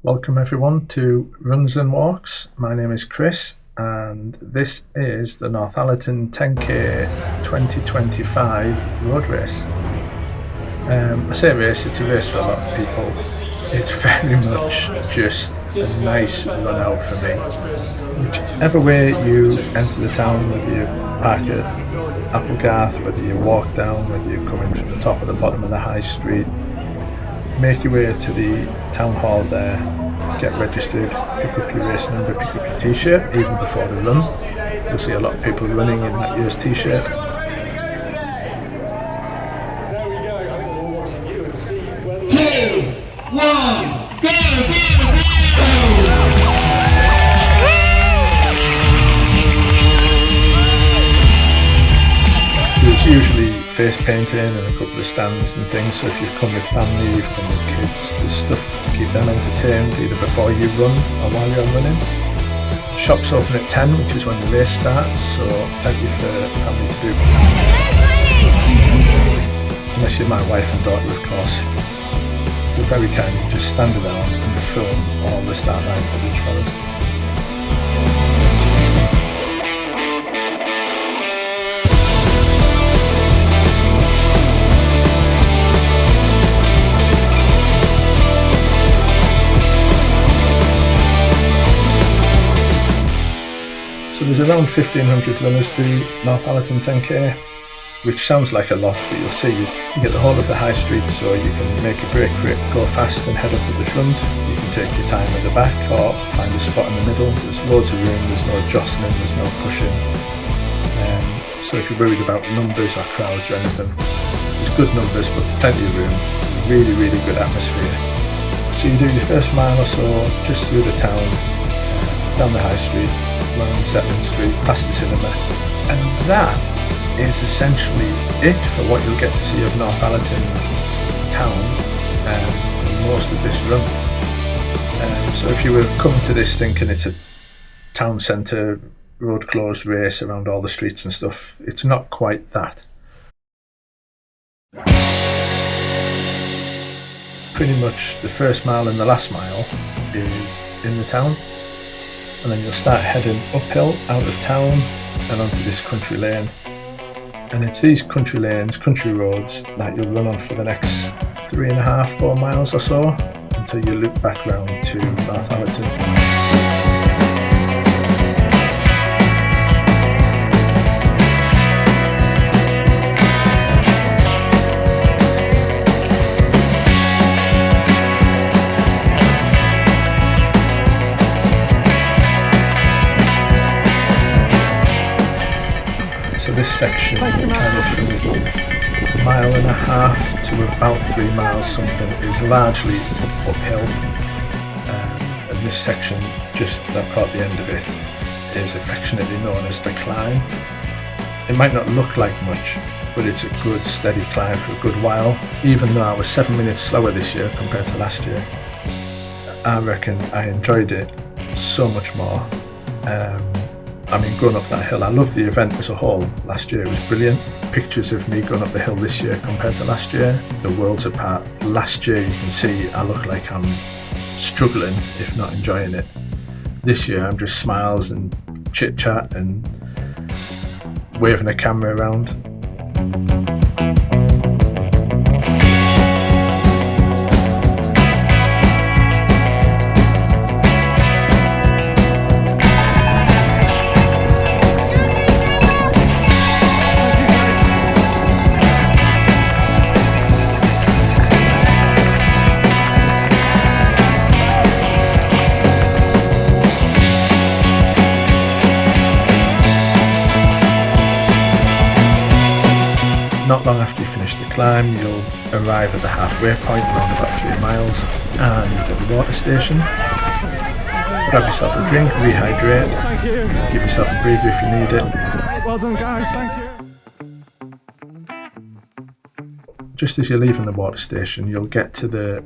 Welcome everyone to Runs and Walks. My name is Chris and this is the Northallerton 10k 2025 road race. I say race, it's a race for a lot of people. It's very much just a nice run out for me. Whichever way you enter the town, whether you park at Applegarth, whether you walk down, whether you're coming from the top or the bottom of the high street, make your way to the town hall there, get registered, pick up your race number, pick up your t-shirt even before the run. You'll see a lot of people running in that year's t-shirt. Two, one, go! There's usually face painting and a couple of stands and things, so if you've come with family, you've come with kids, there's stuff to keep them entertained either before you run or while you're running. Shops open at 10, which is when the race starts, so plenty for family to do. Unless you're my wife and daughter, of course. You're very kind to just stand around and film all the start line footage for us. So there's around 1,500 runners do Northallerton 10k, which sounds like a lot, but you'll see you get the whole of the high street, so you can make a break for it, go fast and head up at the front. You can take your time at the back or find a spot in the middle. There's loads of room, there's no jostling, there's no pushing. So if you're worried about numbers or crowds or anything, there's good numbers but plenty of room, really good atmosphere. So you do your first mile or so just through the town, down the high street, along Settling Street, past the cinema, and that is essentially it for what you'll get to see of Northallerton town for most of this run. So if you were coming to this thinking it's a town centre, road closed race around all the streets and stuff, it's not quite that. Pretty much the first mile and the last mile is in the town, and then you'll start heading uphill out of town and onto this country lane. And it's these country lanes, country roads that you'll run on for the next 3.5-4 miles or so until you loop back round to Northallerton. So this section, kind of from 1.5 miles to about 3 miles something, is largely uphill. And this section, just about the end of it, is affectionately known as the climb. It might not look like much, but it's a good steady climb for a good while. Even though I was 7 minutes slower this year compared to last year, I reckon I enjoyed it so much more. I mean, going up that hill, I love the event as a whole. Last year it was brilliant. Pictures of me going up the hill this year compared to last year, the worlds apart. Last year you can see I look like I'm struggling, if not enjoying it. This year I'm just smiles and chit chat and waving a camera around. Not long after you finish the climb, you'll arrive at the halfway point, around about 3 miles, and at the water station. Grab yourself a drink, rehydrate, give yourself a breather if you need it. Well done guys, thank you. Just as you're leaving the water station, you'll get to the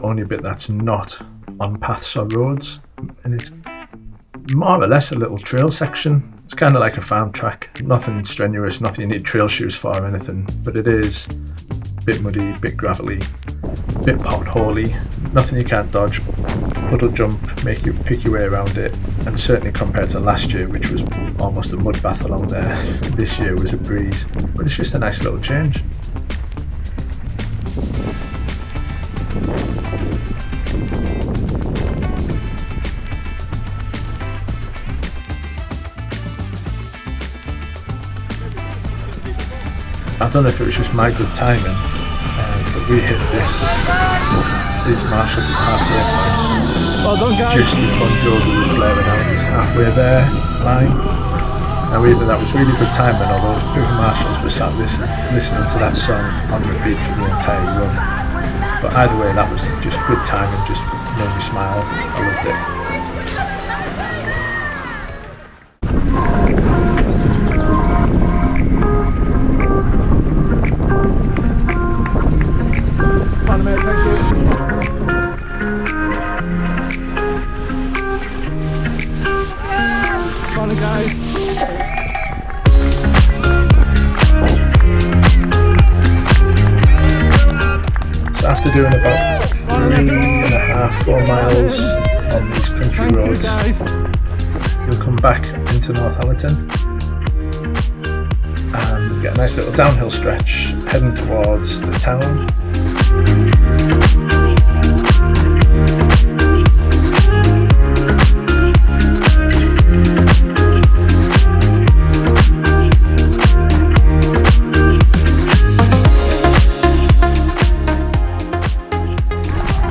only bit that's not on paths or roads, and it's more or less a little trail section. It's kind of like a farm track, nothing strenuous, nothing you need trail shoes for or anything, but it is a bit muddy, a bit gravelly, a bit potholy, nothing you can't dodge, but puddle jump, pick your way around it, and certainly compared to last year, which was almost a mud bath along there, this year was a breeze, but it's just a nice little change. I don't know if it was just my good timing, but we hit these marshals at halfway point. Well done, guys. Just as Bon Jovi was blaring out his halfway there line. Now either that was really good timing or those poor marshals were sat listening to that song on repeat for the entire run. But either way, that was just good timing, just made me smile. I loved it. Guys. So after doing about 3.5, 4 miles on these country roads, you'll come back into Northallerton and get a nice little downhill stretch heading towards the town.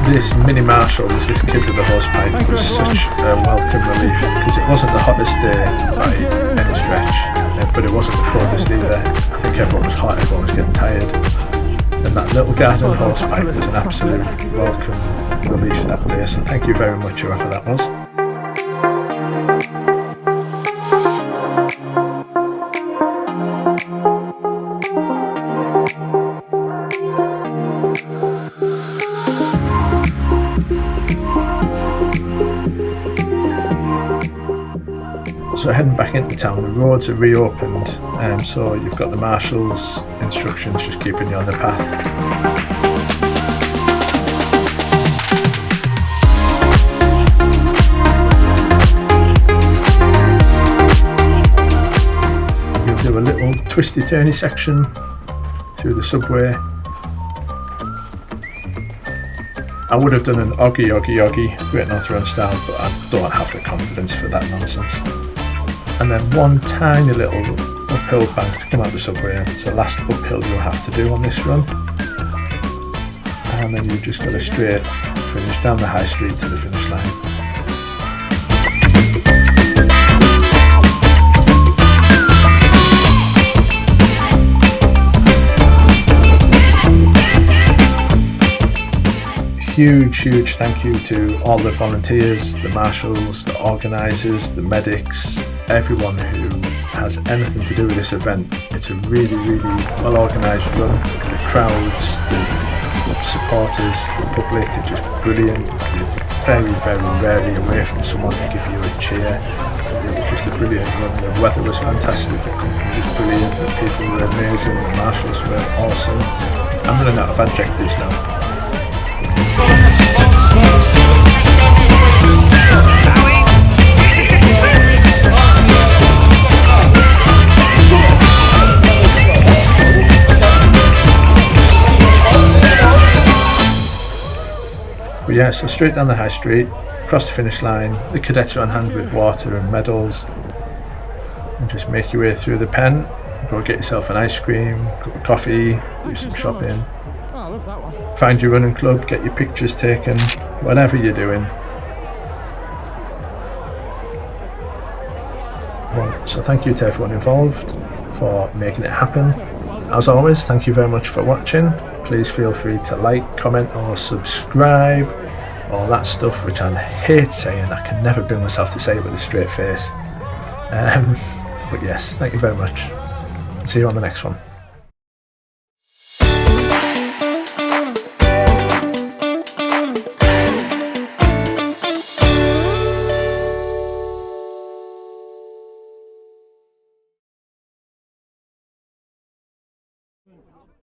This mini marshal, this kid with the horsepipe, was such a welcome relief because it wasn't the hottest day by any stretch, but it wasn't the coldest either. I think everyone was hot, everyone was getting tired, and that little garden horsepipe was an absolute welcome relief that day, so thank you very much whoever that was. So heading back into town, the roads are reopened, so you've got the marshals' instructions just keeping you on the path. You'll do a little twisty-turny section through the subway. I would have done an oggy Great North Run style, but I don't have the confidence for that nonsense. And then one tiny little uphill bank to come out the subway. It's the last uphill you'll have to do on this run. And then you've just got a straight finish down the high street to the finish line. Huge thank you to all the volunteers, the marshals, the organisers, the medics, everyone who has anything to do with this event. It's a really well organised run. The crowds, the supporters, the public are just brilliant. You're very rarely away from someone to give you a cheer. It was just a brilliant run. The weather was fantastic, the company was brilliant, the people were amazing, the marshals were awesome. I'm running out of adjectives now. But yeah, so straight down the high street, across the finish line, the cadets are on hand with water and medals, and just make your way through the pen, go get yourself an ice cream, a cup of coffee, do some shopping. I love that one. Find your running club, get your pictures taken, whatever you're doing. Well, so thank you to everyone involved for making it happen. As always, thank you very much for watching. Please feel free to like, comment or subscribe, all that stuff which I hate saying. I can never bring myself to say it with a straight face. But yes, thank you very much. See you on the next one.